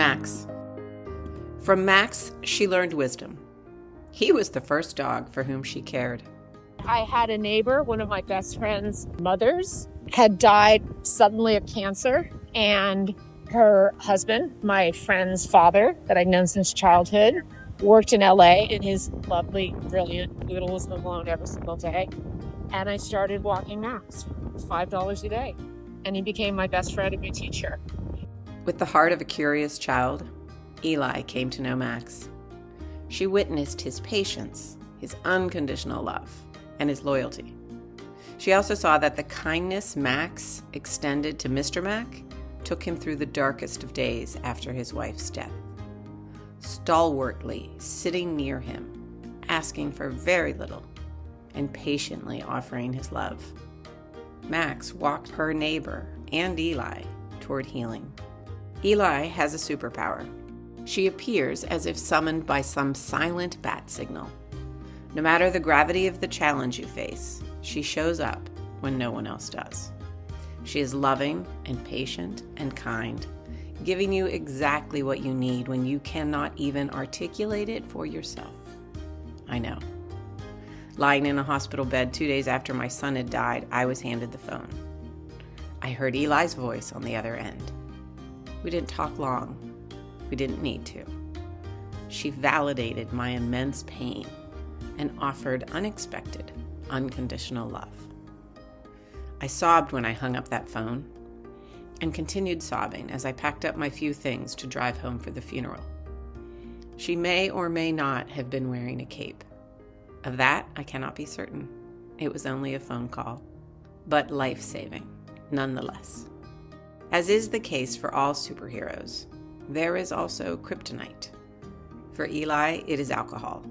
Max. From Max, she learned wisdom. He was the first dog for whom she cared. I had a neighbor, one of my best friend's mothers, had died suddenly of cancer, and her husband, my friend's father, that I'd known since childhood, worked in LA, and his lovely, brilliant poodle was home alone every single day. And I started walking Max, $5 a day. And he became my best friend and my teacher. With the heart of a curious child, Eli came to know Max. She witnessed his patience, his unconditional love, and his loyalty. She also saw that the kindness Max extended to Mr. Mac took him through the darkest of days after his wife's death. Stalwartly sitting near him, asking for very little, and patiently offering his love, Max walked her neighbor and Eli toward healing. Eli has a superpower. She appears as if summoned by some silent bat signal. No matter the gravity of the challenge you face, she shows up when no one else does. She is loving and patient and kind, giving you exactly what you need when you cannot even articulate it for yourself. I know. Lying in a hospital bed 2 days after my son had died, I was handed the phone. I heard Eli's voice on the other end. We didn't talk long. We didn't need to. She validated my immense pain and offered unexpected, unconditional love. I sobbed when I hung up that phone and continued sobbing as I packed up my few things to drive home for the funeral. She may or may not have been wearing a cape. Of that, I cannot be certain. It was only a phone call, but life-saving, nonetheless. As is the case for all superheroes, there is also kryptonite. For Eli, it is alcohol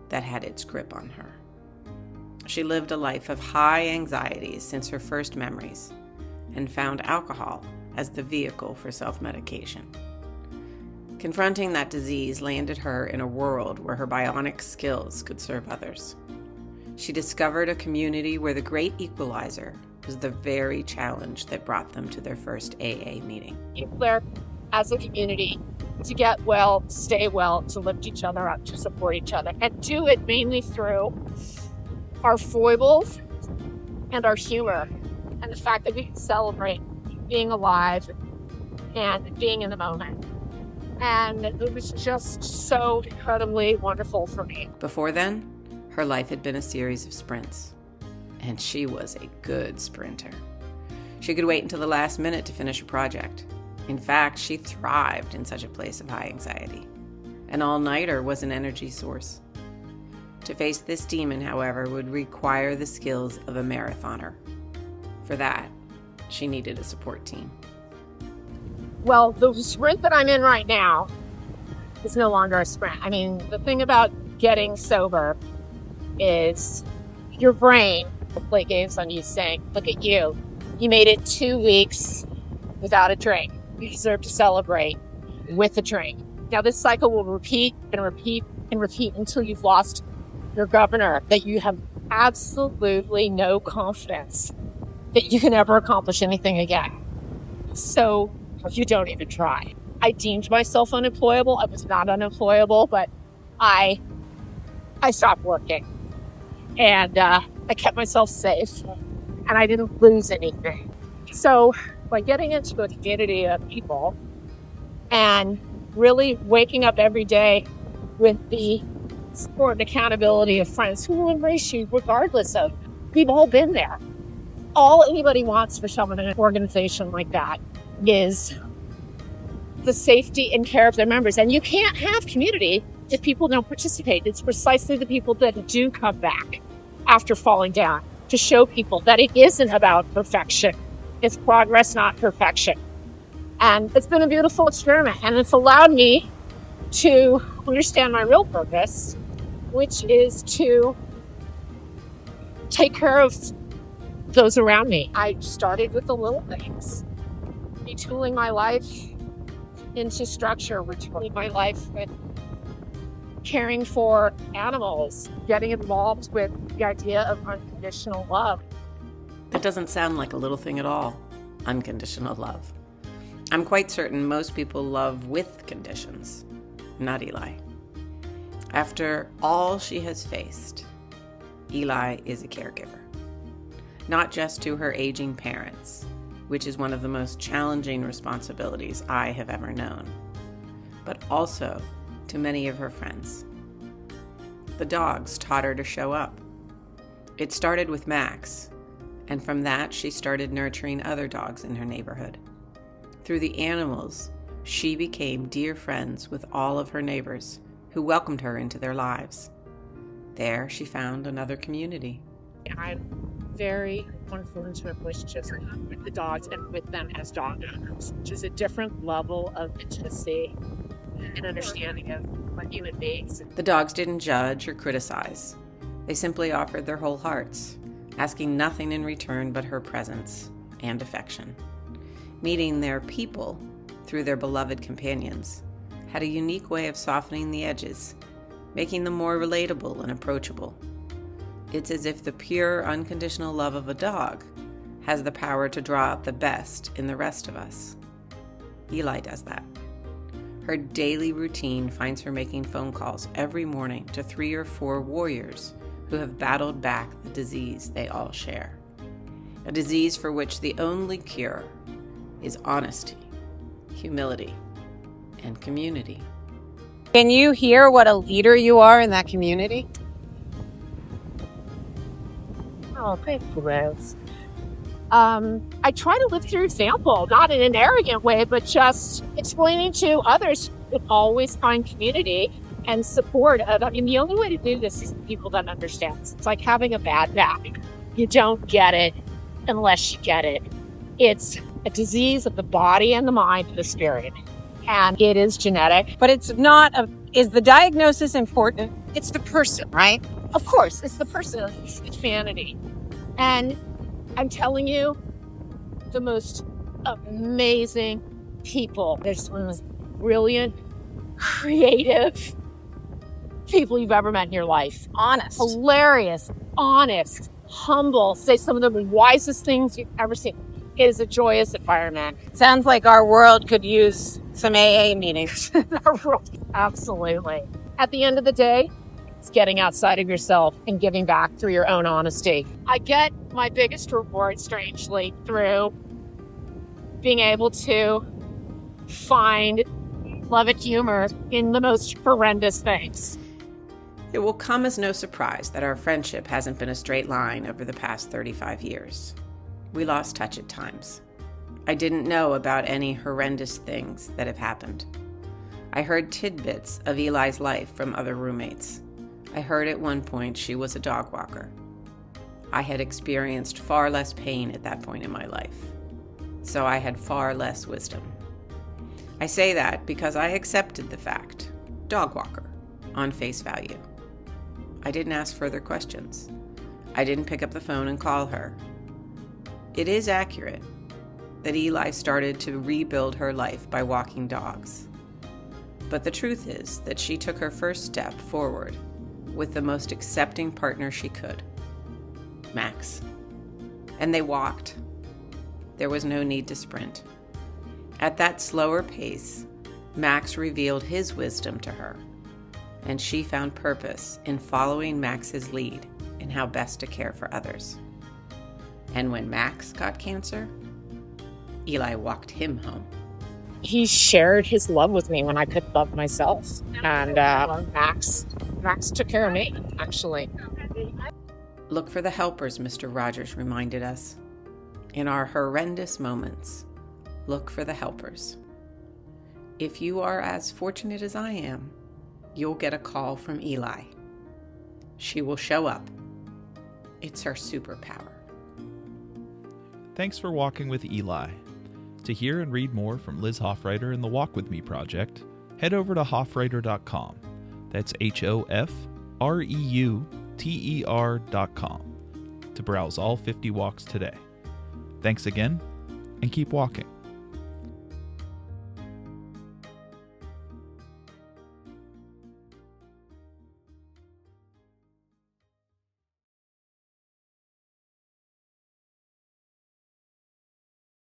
that had its grip on her. She lived a life of high anxieties since her first memories and found alcohol as the vehicle for self-medication. Confronting that disease landed her in a world where her bionic skills could serve others. She discovered a community where the great equalizer was the very challenge that brought them to their first AA meeting. People there as a community to get well, to stay well, to lift each other up, to support each other, and do it mainly through our foibles and our humor, and the fact that we can celebrate being alive and being in the moment. And it was just so incredibly wonderful for me. Before then, her life had been a series of sprints, and she was a good sprinter. She could wait until the last minute to finish a project. In fact, she thrived in such a place of high anxiety. An all-nighter was an energy source. To face this demon, however, would require the skills of a marathoner. For that, she needed a support team. Well, the sprint that I'm in right now is no longer a sprint. I mean, the thing about getting sober is your brain will play games on you saying, look at you. You made it 2 weeks without a drink. You deserve to celebrate with a drink. Now, this cycle will repeat and repeat and repeat until you've lost your governor, that you have absolutely no confidence that you can ever accomplish anything again. So you don't even try. I deemed myself unemployable. I was not unemployable, but I stopped working. And I kept myself safe, and I didn't lose anything. So by getting into a community of people and really waking up every day with the support and accountability of friends who will embrace you regardless of, we've all been there. All anybody wants for someone in an organization like that is the safety and care of their members. And you can't have community if people don't participate. It's precisely the people that do come back after falling down to show people that it isn't about perfection. It's progress, not perfection. And it's been a beautiful experiment, and it's allowed me to understand my real purpose, which is to take care of those around me. I started with the little things, retooling my life into structure, retooling my life with caring for animals, getting involved with the idea of unconditional love. That doesn't sound like a little thing at all, unconditional love. I'm quite certain most people love with conditions, not Eli. After all she has faced, Eli is a caregiver. Not just to her aging parents, which is one of the most challenging responsibilities I have ever known, but also to many of her friends. The dogs taught her to show up. It started with Max, and from that she started nurturing other dogs in her neighborhood. Through the animals, she became dear friends with all of her neighbors who welcomed her into their lives. There she found another community. I'm very wonderful intimate relationships with the dogs and with them as dog owners, which is a different level of intimacy and understanding of human beings. The dogs didn't judge or criticize. They simply offered their whole hearts, asking nothing in return but her presence and affection. Meeting their people through their beloved companions had a unique way of softening the edges, making them more relatable and approachable. It's as if the pure, unconditional love of a dog has the power to draw out the best in the rest of us. Eli does that. Her daily routine finds her making phone calls every morning to 3 or 4 warriors who have battled back the disease they all share. A disease for which the only cure is honesty, humility, and community. Can you hear what a leader you are in that community? Oh, thanks, Rose. I try to live through example, not in an arrogant way, but just explaining to others to always find community and support. The only way to do this is people that understand. It's like having a bad back. You don't get it unless you get it. It's a disease of the body and the mind and the spirit. And it is genetic. But it's not is the diagnosis important? It's the person, Right? Of course, it's the person, it's humanity. And I'm telling you, the most amazing people. There's one of the most brilliant, creative people you've ever met in your life. Honest. Hilarious, honest, humble, say some of the wisest things you've ever seen. It is a joyous environment. Sounds like our world could use some AA meetings. Absolutely. At the end of the day, it's getting outside of yourself and giving back through your own honesty. I get my biggest reward, strangely, through being able to find love and humor in the most horrendous things. It will come as no surprise that our friendship hasn't been a straight line over the past 35 years. We lost touch at times. I didn't know about any horrendous things that have happened. I heard tidbits of Eli's life from other roommates. I heard at one point she was a dog walker. I had experienced far less pain at that point in my life, so I had far less wisdom. I say that because I accepted the fact, dog walker, on face value. I didn't ask further questions. I didn't pick up the phone and call her. It is accurate that Eli started to rebuild her life by walking dogs. But the truth is that she took her first step forward with the most accepting partner she could, Max. And they walked. There was no need to sprint. At that slower pace, Max revealed his wisdom to her, and she found purpose in following Max's lead in how best to care for others. And when Max got cancer, Eli walked him home. He shared his love with me when I couldn't love myself. And Max took care of me, actually. Look for the helpers, Mr. Rogers reminded us. In our horrendous moments, look for the helpers. If you are as fortunate as I am, you'll get a call from Eli. She will show up. It's her superpower. Thanks for walking with Eli. To hear and read more from Liz Hofreiter and the Walk With Me project, head over to hofreiter.com. That's HOFREUTER.com to browse all 50 walks today. Thanks again, and keep walking.